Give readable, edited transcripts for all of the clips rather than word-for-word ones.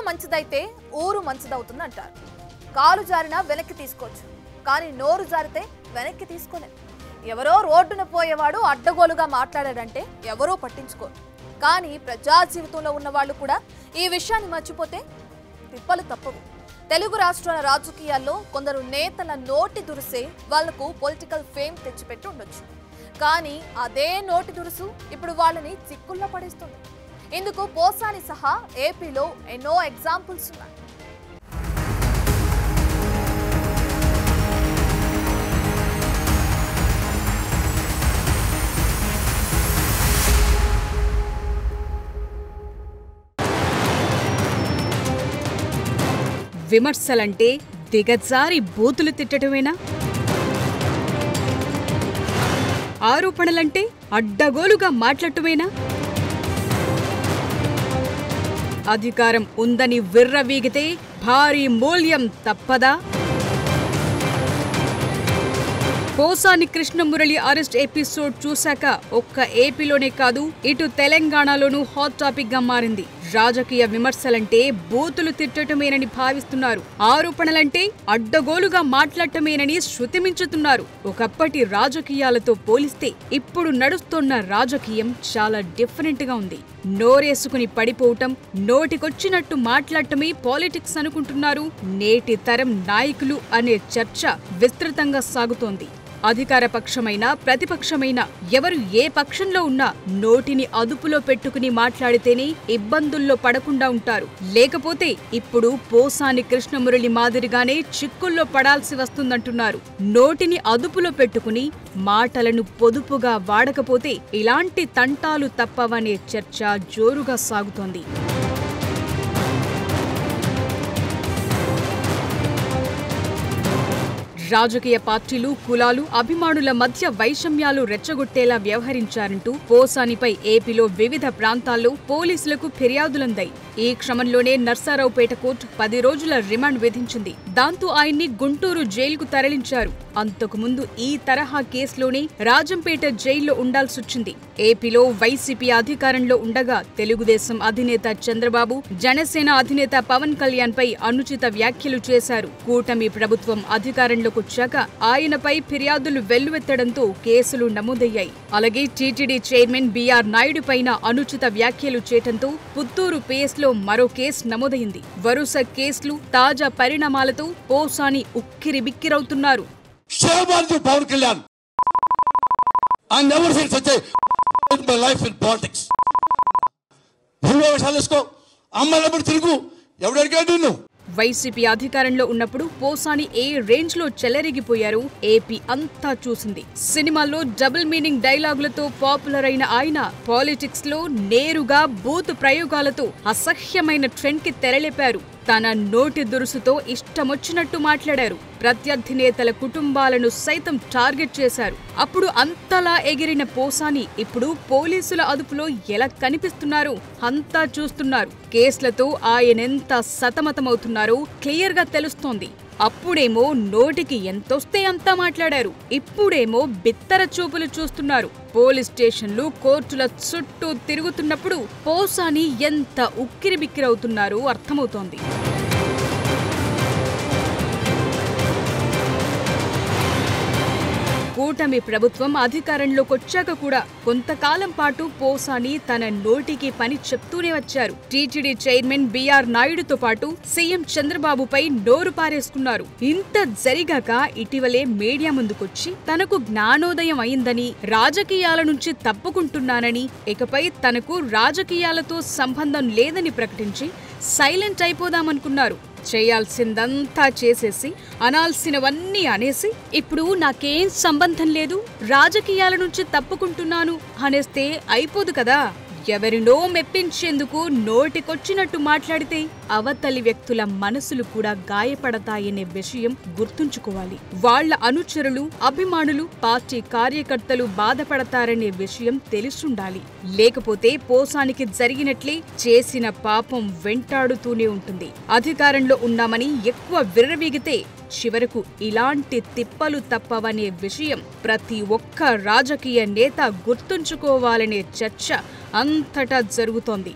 మంచిదైతే ఊరు మంచిదవుతుందంటారు. కాలు జారినా వెనక్కి తీసుకోవచ్చు, కానీ నోరు జారితే వెనక్కి తీసుకోలేదు. ఎవరో రోడ్డున పోయేవాడు అడ్డగోలుగా మాట్లాడాడంటే ఎవరో పట్టించుకోరు. కానీ ప్రజా జీవితంలో ఉన్న వాళ్ళు కూడా ఈ విషయాన్ని మర్చిపోతే తిప్పలు తప్పవు. తెలుగు రాష్ట్రాల రాజకీయాల్లో కొందరు నేతల నోటి దురుసే వాళ్లకు పొలిటికల్ ఫేమ్ తెచ్చిపెట్టి ఉండొచ్చు. కానీ అదే నోటి దురుసు ఇప్పుడు వాళ్ళని చిక్కుల్లో పడేస్తుంది. ఇందుకు పోసాని సహా ఏపీలో ఎన్నో ఎగ్జాంపుల్స్ ఉన్నాయి. విమర్శలంటే దిగజారి బూతులు తిట్టటమేనా? ఆరోపణలంటే అడ్డగోలుగా మాట్లాడటమేనా? అధికారం ఉందని విర్రవీగితే భారీ మూల్యం తప్పదా? పోసాని కృష్ణమురళి అరెస్ట్ ఎపిసోడ్ చూశాక ఒక్క ఏపీలోనే కాదు, ఇటు తెలంగాణలోనూ హాట్ టాపిక్ గా మారింది. రాజకీయ విమర్శలంటే బూతులు తిట్టటమేనని భావిస్తున్నారు. ఆరోపణలంటే అడ్డగోలుగా మాట్లాడటమేనని శృతిమించుతున్నారు. ఒకప్పటి రాజకీయాలతో పోలిస్తే ఇప్పుడు నడుస్తున్న రాజకీయం చాలా డిఫరెంట్ గా ఉంది. నోరేసుకుని పడిపోవటం, నోటికొచ్చినట్టు మాట్లాడటమే పాలిటిక్స్ అనుకుంటున్నారు నేటి తరం నాయకులు అనే చర్చ విస్తృతంగా సాగుతోంది. అధికార పక్షమైనా ప్రతిపక్షమైనా ఎవరు ఏ పక్షంలో ఉన్నా నోటిని అదుపులో పెట్టుకుని మాట్లాడితేనే ఇబ్బందుల్లో పడకుండా ఉంటారు. లేకపోతే ఇప్పుడు పోసాని కృష్ణమురళి మాదిరిగానే చిక్కుల్లో పడాల్సి వస్తుందంటున్నారు. నోటిని అదుపులో పెట్టుకుని మాటలను పొదుపుగా వాడకపోతే ఇలాంటి తంటాలు తప్పవనే చర్చ జోరుగా సాగుతోంది. రాజకీయ పార్టీలు, కులాలు, అభిమానుల మధ్య వైషమ్యాలు రెచ్చగొట్టేలా వ్యవహరించారంటూ పోసానిపై ఏపీలో వివిధ ప్రాంతాల్లో పోలీసులకు ఫిర్యాదులందాయి. ఈ క్రమంలోనే నర్సారావుపేట కోర్టు 10 రోజుల రిమాండ్ విధించింది. దాంతో ఆయన్ని గుంటూరు జైలుకు తరలించారు. అంతకుముందు ఈ తరహా కేసులోనే రాజంపేట జైల్లో ఉండాల్సొచ్చింది. ఏపీలో వైసీపీ అధికారంలో ఉండగా తెలుగుదేశం అధినేత చంద్రబాబు, జనసేన అధినేత పవన్ కళ్యాణ్ పై అనుచిత వ్యాఖ్యలు చేశారు. కూటమి ప్రభుత్వం అధికారంలోకొచ్చాక ఆయనపై ఫిర్యాదులు వెల్లువెత్తడంతో కేసులు నమోదయ్యాయి. అలాగే టీటీడీ చైర్మన్ బీఆర్ నాయుడు పైన అనుచిత వ్యాఖ్యలు చేయడంతో పుత్తూరు పిఎస్ లో మరో కేసు నమోదైంది. వరుస కేసులు, తాజా పరిణామాలతో Posani ఉక్కిరిబిక్కిరవుతున్నారు. Pawan Kalyan I never said such a in my life in politics. అమ్మలప్పుడు తిరుగు ఎవడు అడిగాడు నిన్ను? వైసీపీ అధికారంలో ఉన్నప్పుడు పోసాని ఏ రేంజ్ లో చెలరేగిపోయారో ఏపీ అంతా చూసింది. సినిమాల్లో డబుల్ మీనింగ్ డైలాగులతో పాపులర్ అయిన ఆయన పాలిటిక్స్ లో నేరుగా బూత్ ప్రయోగాలతో అసహ్యమైన ట్రెండ్ కి తెరలేపారు. తన నోటి దురుసుతో ఇష్టమొచ్చినట్టు మాట్లాడారు. ప్రత్యర్థి నేతల కుటుంబాలను సైతం టార్గెట్ చేశారు. అప్పుడు అంతలా ఎగిరిన పోసాని ఇప్పుడు పోలీసుల అదుపులో ఎలా కనిపిస్తున్నారో అంతా చూస్తున్నారు. కేసులతో ఆయనెంత సతమతమవుతున్నారో క్లియర్ గా తెలుస్తోంది. అప్పుడేమో నోటికి ఎంతొస్తే అంతా మాట్లాడారు, ఇప్పుడేమో బిత్తర చూపులు చూస్తున్నారు. పోలీస్ స్టేషన్లు, కోర్టుల చుట్టూ తిరుగుతున్నప్పుడు పోసాని ఎంత ఉక్కిరిబిక్కిరవుతున్నారో అర్థమవుతోంది. కూటమి ప్రభుత్వం అధికారంలోకొచ్చాక కూడా కొంతకాలం పాటు పోసాని తన నోటికి పని చెప్తూనే వచ్చారు. టీటీడీ చైర్మన్ బీఆర్ నాయుడుతో పాటు సీఎం చంద్రబాబుపై నోరు పారేసుకున్నారు. ఇంత జరిగాక ఇటీవలే మీడియా ముందుకొచ్చి తనకు జ్ఞానోదయం అయిందని, రాజకీయాల నుంచి తప్పుకుంటున్నానని, ఇకపై తనకు రాజకీయాలతో సంబంధం లేదని ప్రకటించి సైలెంట్ అయిపోదామనుకున్నారు. చేయాల్సిందంతా చేసేసి అనాల్సినవన్నీ అనేసి ఇప్పుడు నాకేం సంబంధం లేదు, రాజకీయాల నుంచి తప్పుకుంటున్నాను అనేస్తే అయిపోదు కదా. ఎవరినో మెప్పించేందుకు నోటికొచ్చినట్టు మాట్లాడితే అవతలి వ్యక్తుల మనసులు కూడా గాయపడతాయనే విషయం గుర్తుంచుకోవాలి. వాళ్ల అనుచరులు, అభిమానులు, పార్టీ కార్యకర్తలు బాధపడతారనే విషయం తెలుసుండాలి. లేకపోతే పోసానికి జరిగినట్లే చేసిన పాపం వెంటాడుతూనే ఉంటుంది. అధికారంలో ఉన్నామని ఎక్కువ విర్రవీగితే చివరకు ఇలాంటి తిప్పలు తప్పవనే విషయం ప్రతి ఒక్క రాజకీయ నేత గుర్తుంచుకోవాలనే చర్చ అంతటా జరుగుతోంది.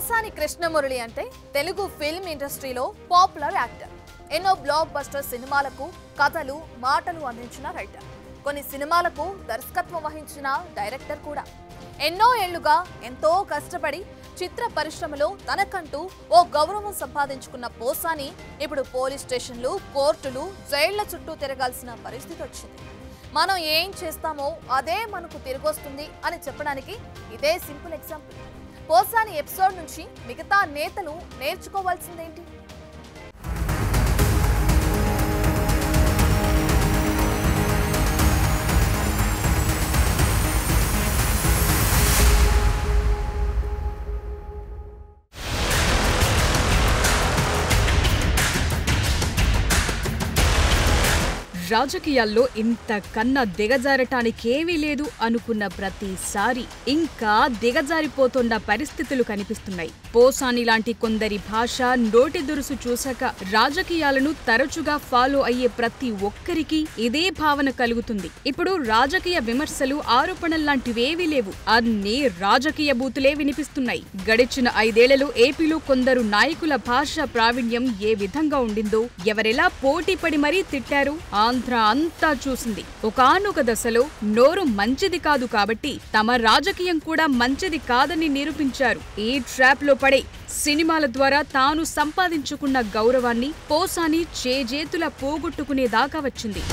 పోసాని కృష్ణమురళి అంటే తెలుగు ఫిల్మ్ ఇండస్ట్రీలో పాపులర్ యాక్టర్. ఎన్నో బ్లాక్ బస్టర్ సినిమాలకు కథలు మాటలు అందించిన రైటర్. కొన్ని సినిమాలకు దర్శకత్వం వహించిన డైరెక్టర్ కూడా. ఎన్నో ఏళ్లుగా ఎంతో కష్టపడి చిత్ర పరిశ్రమలో తనకంటూ ఓ గౌరవం సంపాదించుకున్న పోసాని ఇప్పుడు పోలీస్ స్టేషన్లు, కోర్టులు, జైళ్ల చుట్టూ తిరగాల్సిన పరిస్థితి వచ్చింది. మనం ఏం చేస్తామో అదే మనకు తిరిగొస్తుంది అని చెప్పడానికి ఇదే సింపుల్ ఎగ్జాంపుల్. పోసాని ఎపిసోడ్ నుంచి మిగతా నేతలు నేర్చుకోవాల్సిందేంటి? రాజకీయాల్లో ఇంతకన్నా దిగజారటానికేమీ లేదు అనుకున్న ప్రతిసారి ఇంకా దిగజారిపోతున్న పరిస్థితులు కనిపిస్తున్నాయి. పోసాని లాంటి కొందరి భాష, నోటి దురుసు చూశాక రాజకీయాలను తరచుగా ఫాలో అయ్యే ప్రతి ఒక్కరికి ఇదే భావన కలుగుతుంది. ఇప్పుడు రాజకీయ విమర్శలు, ఆరోపణల్లాంటివేవీ లేవు. అన్నీ రాజకీయ బూతులే వినిపిస్తున్నాయి. గడిచిన 5 ఏళ్లలో ఏపీలో కొందరు నాయకుల భాషా ప్రావీణ్యం ఏ విధంగా ఉండిందో, ఎవరెలా పోటీపడి మరీ తిట్టారో ఆంధ్ర అంతా చూసింది. ఒకానొక దశలో నోరు మంచిది కాదు కాబట్టి తమ రాజకీయం కూడా మంచిది కాదని నిరూపించారు. ఈ ట్రాప్ లో పడే సినిమాల ద్వారా తాను సంపాదించుకున్న గౌరవాన్ని పోసాని చేజేతుల పోగొట్టుకునేదాకా వచ్చింది.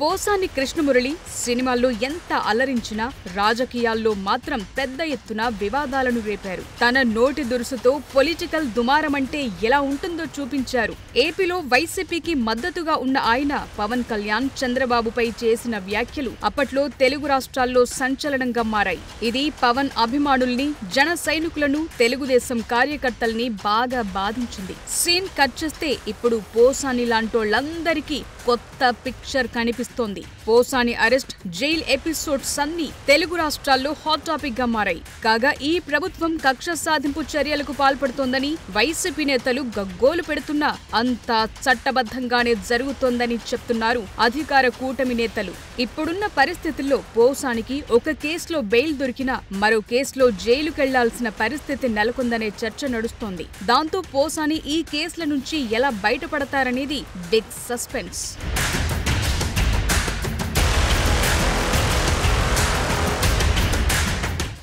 పోసాని కృష్ణమురళి సినిమాల్లో ఎంత అలరించినా రాజకీయాల్లో మాత్రం పెద్ద ఎత్తున వివాదాలను రేపారు. తన నోటి దురుసుతో పొలిటికల్ దుమారమంటే ఎలా ఉంటుందో చూపించారు. ఏపీలో వైసీపీకి మద్దతుగా ఉన్న ఆయన పవన్ కళ్యాణ్, చంద్రబాబుపై చేసిన వ్యాఖ్యలు అప్పట్లో తెలుగు రాష్ట్రాల్లో సంచలనంగా మారాయి. ఇది పవన్ అభిమానుల్ని, జన సైనికులను, తెలుగుదేశం కార్యకర్తల్ని బాగా బాధించింది. సీన్ కట్ చేస్తే ఇప్పుడు పోసాని లాంటోళ్లందరికీ కొత్త పిక్చర్ కనిపిస్తోంది. పోసాని అరెస్ట్, జైల్ ఎపిసోడ్స్ అన్ని తెలుగు రాష్ట్రాల్లో హాట్ టాపిక్ గా మారాయి. కాగా ఈ ప్రభుత్వం కక్ష సాధింపు చర్యలకు పాల్పడుతోందని వైసీపీ నేతలు గగ్గోలు పెడుతున్నా అంతా చట్టబద్ధంగానే జరుగుతోందని చెప్తున్నారు అధికార కూటమి నేతలు. ఇప్పుడున్న పరిస్థితుల్లో పోసానికి ఒక కేసులో బెయిల్ దొరికినా మరో కేసులో జైలుకెళ్లాల్సిన పరిస్థితి నెలకొందనే చర్చ నడుస్తోంది. దాంతో పోసాని ఈ కేసుల నుంచి ఎలా బయటపడతారనేది బిగ్ సస్పెన్స్.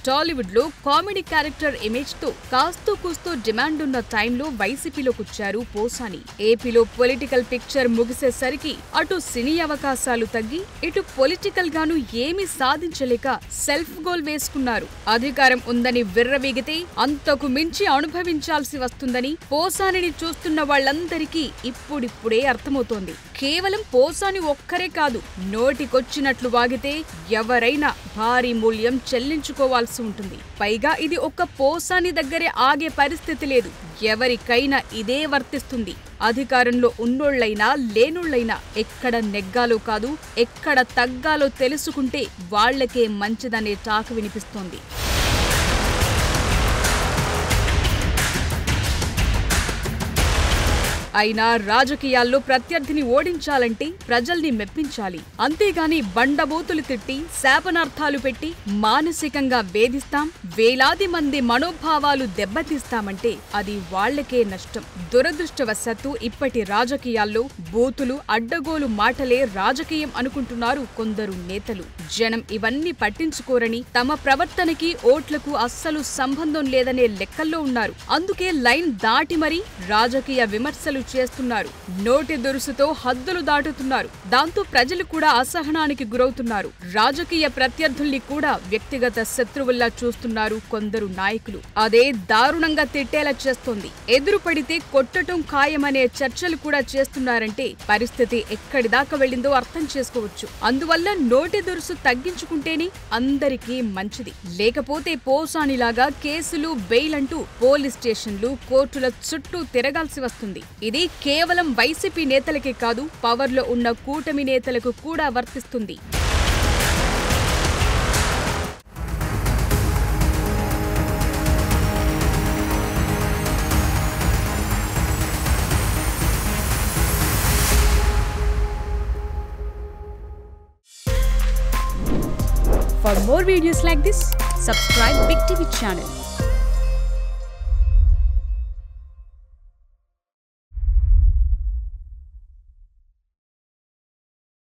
టాలీవుడ్ లో కామెడీ క్యారెక్టర్ ఇమేజ్ తో కాస్తో కూస్తో డిమాండ్ ఉన్న టైంలో వైసీపీలోకొచ్చారు పోసాని. ఏపీలో పొలిటికల్ పిక్చర్ ముగిసేసరికి అటు సినీ అవకాశాలు తగ్గి, ఇటు పొలిటికల్ గాను ఏమీ సాధించలేక సెల్ఫ్ గోల్ వేసుకున్నారు. అధికారం ఉందని విర్రవీగితే అంతకు మించి అనుభవించాల్సి వస్తుందని పోసానిని చూస్తున్న వాళ్లందరికీ ఇప్పుడిప్పుడే అర్థమవుతోంది. కేవలం పోసాని ఒక్కరే కాదు, నోటికొచ్చినట్లు వాగితే ఎవరైనా భారీ మూల్యం చెల్లించుకోవాల్సి ఉంటుంది. పైగా ఇది ఒక్క పోసాని దగ్గరే ఆగే పరిస్థితి లేదు. ఎవరికైనా ఇదే వర్తిస్తుంది. అధికారంలో ఉన్నోళ్లైనా లేనోళ్లైనా ఎక్కడ నెగ్గాలో కాదు, ఎక్కడ తగ్గాలో తెలుసుకుంటే వాళ్లకే మంచిదనే టాక్ వినిపిస్తోంది. అయినా రాజకీయాల్లో ప్రత్యర్థిని ఓడించాలంటే ప్రజల్ని మెప్పించాలి. అంతేగాని బండబూతులు తిట్టి, శాపనార్థాలు పెట్టి మానసికంగా వేధిస్తాం, వేలాది మంది మనోభావాలు దెబ్బతీస్తామంటే అది వాళ్లకే నష్టం. దురదృష్టవశాత్తు ఇప్పటి రాజకీయాల్లో బూతులు, అడ్డగోలు మాటలే రాజకీయం అనుకుంటున్నారు కొందరు నేతలు. జనం ఇవన్నీ పట్టించుకోరని, తమ ప్రవర్తనకి ఓట్లకు అస్సలు సంబంధం లేదనే లెక్కల్లో ఉన్నారు. అందుకే లైన్ దాటి మరీ రాజకీయ విమర్శలు చేస్తున్నారు. నోటి దురుసుతో హద్దులు దాటుతున్నారు. దాంతో ప్రజలు కూడా అసహనానికి గురవుతున్నారు. రాజకీయ ప్రత్యర్థుల్ని కూడా వ్యక్తిగత శత్రువుల్లా చూస్తున్నారు కొందరు నాయకులు. అదే దారుణంగా తిట్టేలా చేస్తోంది. ఎదురు పడితే కొట్టటం ఖాయమనే చర్చలు కూడా చేస్తున్నారంటే పరిస్థితి ఎక్కడి దాకా వెళ్లిందో అర్థం చేసుకోవచ్చు. అందువల్ల నోటి దురుసు తగ్గించుకుంటేనే అందరికీ మంచిది. లేకపోతే పోసానిలాగా కేసులు, బెయిల్ అంటూ పోలీస్ స్టేషన్లు, కోర్టుల చుట్టూ తిరగాల్సి వస్తుంది. ఇది కేవలం వైసీపీ నేతలకే కాదు, పవర్లో ఉన్న కూటమి నేతలకు కూడా వర్తిస్తుంది. For more videos like this, subscribe Big TV channel.